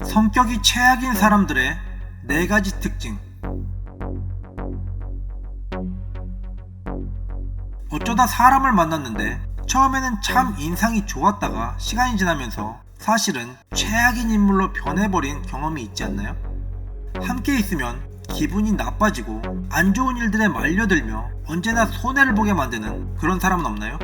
성격이 최악인 사람들의 4가지 특징. 어쩌다 사람을 만났는데 처음에는 참 인상이 좋았다가 시간이 지나면서 사실은 최악인 인물로 변해버린 경험이 있지 않나요? 함께 있으면 기분이 나빠지고 안 좋은 일들에 말려들며 언제나 손해를 보게 만드는 그런 사람은 없나요?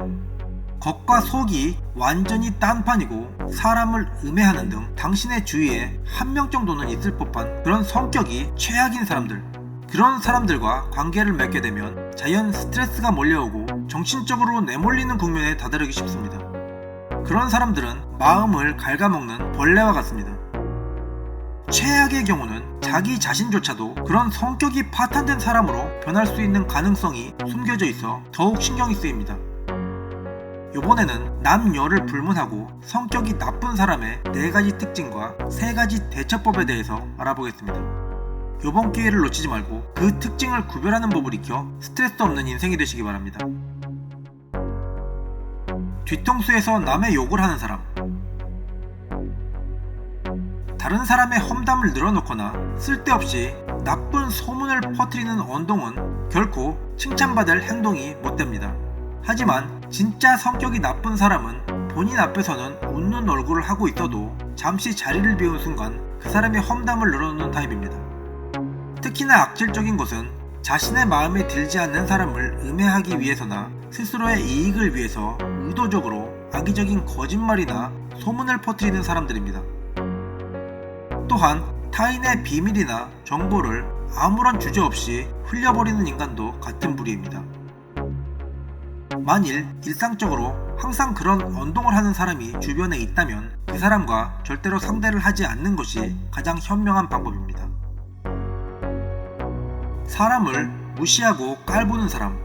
겉과 속이 완전히 딴판이고 사람을 음해하는 등 당신의 주위에 한 명 정도는 있을 법한 그런 성격이 최악인 사람들. 그런 사람들과 관계를 맺게 되면 자연 스트레스가 몰려오고 정신적으로 내몰리는 국면에 다다르기 쉽습니다. 그런 사람들은 마음을 갉아먹는 벌레와 같습니다. 최악의 경우는 자기 자신조차도 그런 성격이 파탄된 사람으로 변할 수 있는 가능성이 숨겨져 있어 더욱 신경이 쓰입니다. 이번에는 남녀를 불문하고 성격이 나쁜 사람의 4가지 특징과 3가지 대처법에 대해서 알아보겠습니다. 이번 기회를 놓치지 말고 그 특징을 구별하는 법을 익혀 스트레스 없는 인생이 되시기 바랍니다. 뒤통수에서 남의 욕을 하는 사람. 다른 사람의 험담을 늘어놓거나 쓸데없이 나쁜 소문을 퍼뜨리는 언동은 결코 칭찬받을 행동이 못됩니다. 하지만 진짜 성격이 나쁜 사람은 본인 앞에서는 웃는 얼굴을 하고 있어도 잠시 자리를 비운 순간 그 사람의 험담을 늘어놓는 타입입니다. 특히나 악질적인 것은 자신의 마음에 들지 않는 사람을 음해하기 위해서나 스스로의 이익을 위해서 의도적으로 악의적인 거짓말이나 소문을 퍼뜨리는 사람들입니다. 또한 타인의 비밀이나 정보를 아무런 주저 없이 흘려버리는 인간도 같은 부류입니다. 만일 일상적으로 항상 그런 언동을 하는 사람이 주변에 있다면 그 사람과 절대로 상대를 하지 않는 것이 가장 현명한 방법입니다. 사람을 무시하고 깔보는 사람.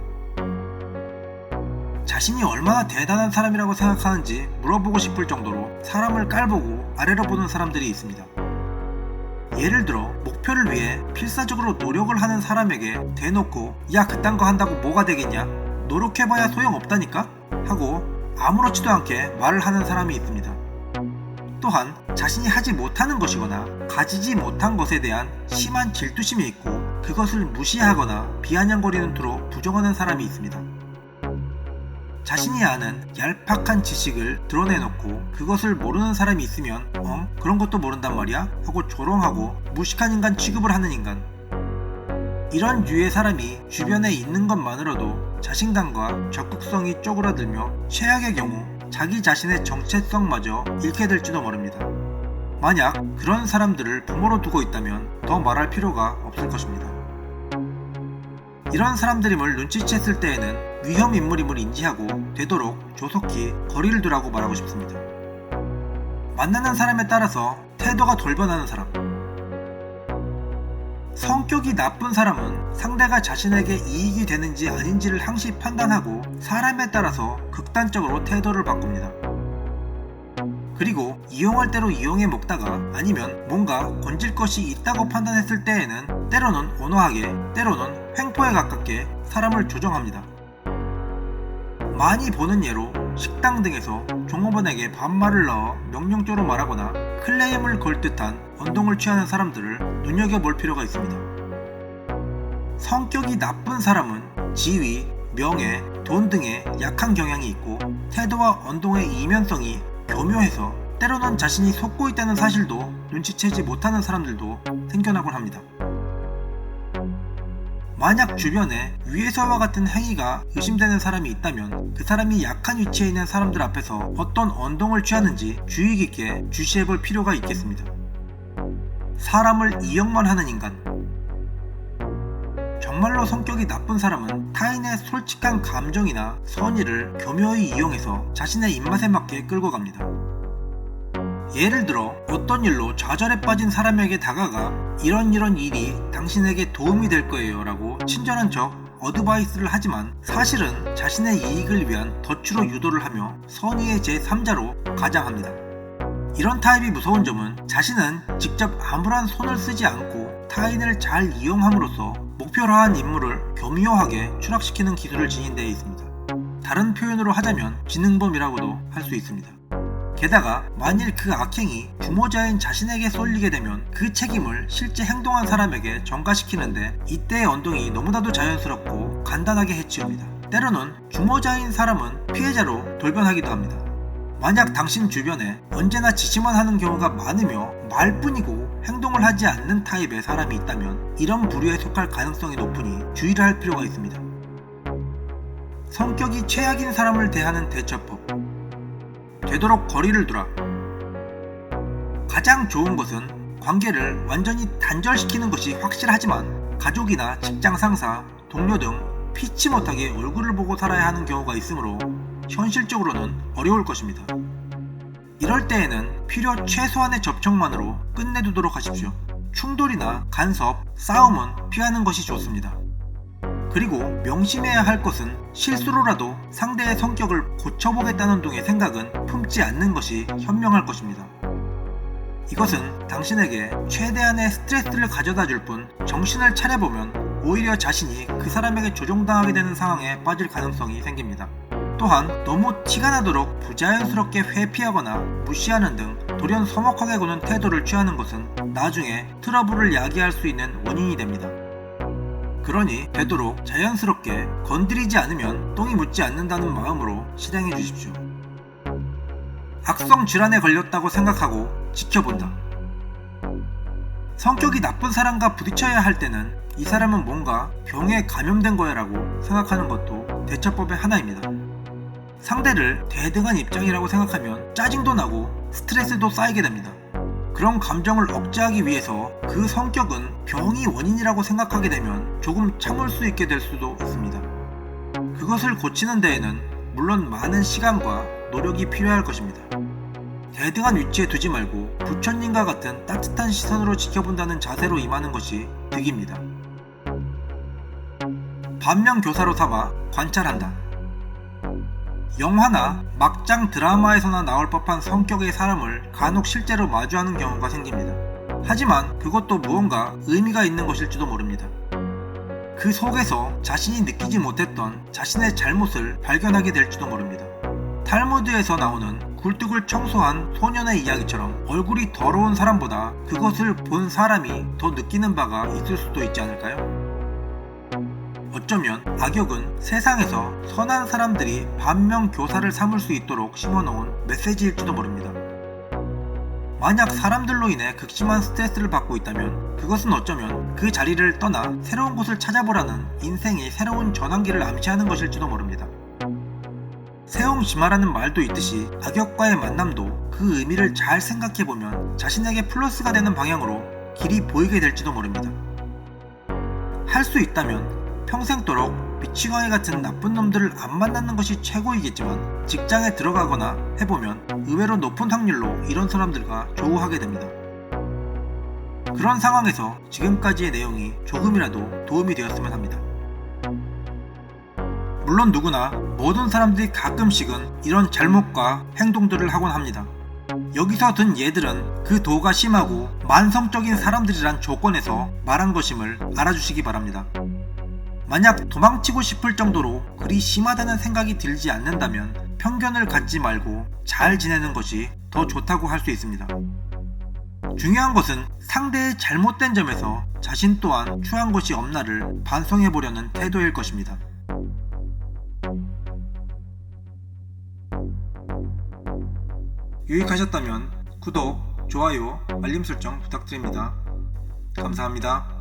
자신이 얼마나 대단한 사람이라고 생각하는지 물어보고 싶을 정도로 사람을 깔보고 아래로 보는 사람들이 있습니다. 예를 들어 목표를 위해 필사적으로 노력을 하는 사람에게 대놓고 야 그딴 거 한다고 뭐가 되겠냐? 노력해봐야 소용없다니까? 하고 아무렇지도 않게 말을 하는 사람이 있습니다. 또한 자신이 하지 못하는 것이거나 가지지 못한 것에 대한 심한 질투심이 있고 그것을 무시하거나 비아냥거리는 투로 부정하는 사람이 있습니다. 자신이 아는 얄팍한 지식을 드러내놓고 그것을 모르는 사람이 있으면 그런 것도 모른단 말이야? 하고 조롱하고 무식한 인간 취급을 하는 인간. 이런 유의 사람이 주변에 있는 것만으로도 자신감과 적극성이 쪼그라들며 최악의 경우 자기 자신의 정체성마저 잃게 될지도 모릅니다. 만약 그런 사람들을 부모로 두고 있다면 더 말할 필요가 없을 것입니다. 이런 사람들임을 눈치챘을 때에는 위험 인물임을 인지하고 되도록 조속히 거리를 두라고 말하고 싶습니다. 만나는 사람에 따라서 태도가 돌변하는 사람. 성격이 나쁜 사람은 상대가 자신에게 이익이 되는지 아닌지를 항시 판단하고 사람에 따라서 극단적으로 태도를 바꿉니다. 그리고 이용할 대로 이용해 먹다가 아니면 뭔가 건질 것이 있다고 판단했을 때에는 때로는 온화하게 때로는 횡포에 가깝게 사람을 조정합니다. 많이 보는 예로 식당 등에서 종업원에게 반말을 넣어 명령조로 말하거나 클레임을 걸 듯한 언동을 취하는 사람들을 눈여겨볼 필요가 있습니다. 성격이 나쁜 사람은 지위, 명예, 돈 등의 약한 경향이 있고 태도와 언동의 이면성이 교묘해서 때로는 자신이 속고 있다는 사실도 눈치채지 못하는 사람들도 생겨나곤 합니다. 만약 주변에 위에서와 같은 행위가 의심되는 사람이 있다면 그 사람이 약한 위치에 있는 사람들 앞에서 어떤 언동을 취하는지 주의 깊게 주시해볼 필요가 있겠습니다. 사람을 이용만 하는 인간. 정말로 성격이 나쁜 사람은 타인의 솔직한 감정이나 선의를 교묘히 이용해서 자신의 입맛에 맞게 끌고 갑니다. 예를 들어 어떤 일로 좌절에 빠진 사람에게 다가가 이런 일이 당신에게 도움이 될 거예요 라고 친절한 척 어드바이스를 하지만 사실은 자신의 이익을 위한 덫으로 유도를 하며 선의의 제3자로 가장합니다. 이런 타입이 무서운 점은 자신은 직접 아무런 손을 쓰지 않고 타인을 잘 이용함으로써 목표로 한 임무를 교묘하게 추락시키는 기술을 지닌 데 있습니다. 다른 표현으로 하자면 지능범이라고도 할 수 있습니다. 게다가 만일 그 악행이 주모자인 자신에게 쏠리게 되면 그 책임을 실제 행동한 사람에게 전가시키는데 이때의 언동이 너무나도 자연스럽고 간단하게 해치웁니다. 때로는 주모자인 사람은 피해자로 돌변하기도 합니다. 만약 당신 주변에 언제나 지시만 하는 경우가 많으며 말뿐이고 행동을 하지 않는 타입의 사람이 있다면 이런 부류에 속할 가능성이 높으니 주의를 할 필요가 있습니다. 성격이 최악인 사람을 대하는 대처법. 되도록 거리를 두라. 가장 좋은 것은 관계를 완전히 단절시키는 것이 확실하지만 가족이나 직장 상사, 동료 등 피치 못하게 얼굴을 보고 살아야 하는 경우가 있으므로 현실적으로는 어려울 것입니다. 이럴 때에는 필요 최소한의 접촉만으로 끝내두도록 하십시오. 충돌이나 간섭, 싸움은 피하는 것이 좋습니다. 그리고 명심해야 할 것은 실수로라도 상대의 성격을 고쳐보겠다는 등의 생각은 품지 않는 것이 현명할 것입니다. 이것은 당신에게 최대한의 스트레스를 가져다 줄 뿐 정신을 차려보면 오히려 자신이 그 사람에게 조종당하게 되는 상황에 빠질 가능성이 생깁니다. 또한 너무 티가 나도록 부자연스럽게 회피하거나 무시하는 등 돌연 서먹하게 구는 태도를 취하는 것은 나중에 트러블을 야기할 수 있는 원인이 됩니다. 그러니 되도록 자연스럽게 건드리지 않으면 똥이 묻지 않는다는 마음으로 실행해 주십시오. 악성 질환에 걸렸다고 생각하고 지켜본다. 성격이 나쁜 사람과 부딪혀야 할 때는 이 사람은 뭔가 병에 감염된 거야 라고 생각하는 것도 대처법의 하나입니다. 상대를 대등한 입장이라고 생각하면 짜증도 나고 스트레스도 쌓이게 됩니다. 그런 감정을 억제하기 위해서 그 성격은 병이 원인이라고 생각하게 되면 조금 참을 수 있게 될 수도 있습니다. 그것을 고치는 데에는 물론 많은 시간과 노력이 필요할 것입니다. 대등한 위치에 두지 말고 부처님과 같은 따뜻한 시선으로 지켜본다는 자세로 임하는 것이 득입니다. 반면교사로 삼아 관찰한다. 영화나 막장 드라마에서나 나올 법한 성격의 사람을 간혹 실제로 마주하는 경우가 생깁니다. 하지만 그것도 무언가 의미가 있는 것일지도 모릅니다. 그 속에서 자신이 느끼지 못했던 자신의 잘못을 발견하게 될지도 모릅니다. 탈무드에서 나오는 굴뚝을 청소한 소년의 이야기처럼 얼굴이 더러운 사람보다 그것을 본 사람이 더 느끼는 바가 있을 수도 있지 않을까요? 어쩌면 악역은 세상에서 선한 사람들이 반면교사를 삼을 수 있도록 심어놓은 메시지일지도 모릅니다. 만약 사람들로 인해 극심한 스트레스를 받고 있다면 그것은 어쩌면 그 자리를 떠나 새로운 곳을 찾아보라는 인생의 새로운 전환기를 암시하는 것일지도 모릅니다. 세옹지마라는 말도 있듯이 악역과의 만남도 그 의미를 잘 생각해보면 자신에게 플러스가 되는 방향으로 길이 보이게 될지도 모릅니다. 할 수 있다면 평생도록 미치광이 같은 나쁜 놈들을 안 만나는 것이 최고이겠지만 직장에 들어가거나 해보면 의외로 높은 확률로 이런 사람들과 조우하게 됩니다. 그런 상황에서 지금까지의 내용이 조금이라도 도움이 되었으면 합니다. 물론 누구나 모든 사람들이 가끔씩은 이런 잘못과 행동들을 하곤 합니다. 여기서 든 예들은 그 도가 심하고 만성적인 사람들이란 조건에서 말한 것임을 알아주시기 바랍니다. 만약 도망치고 싶을 정도로 그리 심하다는 생각이 들지 않는다면 편견을 갖지 말고 잘 지내는 것이 더 좋다고 할 수 있습니다. 중요한 것은 상대의 잘못된 점에서 자신 또한 추한 것이 없나를 반성해보려는 태도일 것입니다. 유익하셨다면 구독, 좋아요, 알림 설정 부탁드립니다. 감사합니다.